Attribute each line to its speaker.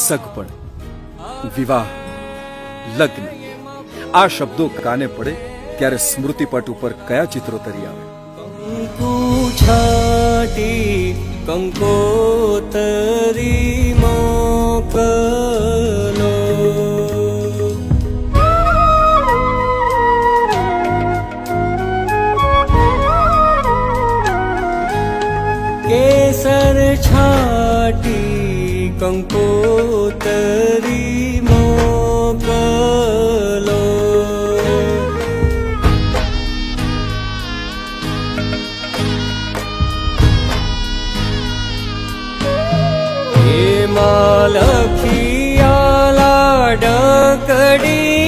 Speaker 1: સગપણ, વિવાહ, લગ્ન આ શબ્દો કાને પડે ત્યારે સ્મૃતિપટ ઉપર કયા ચિત્રો તરી આવે?
Speaker 2: કંકુ છાટી કંકોતરી મોકલો, કેસર છાટી કંકોતરી મોકલો, એમાં લખિયાલા ડકડી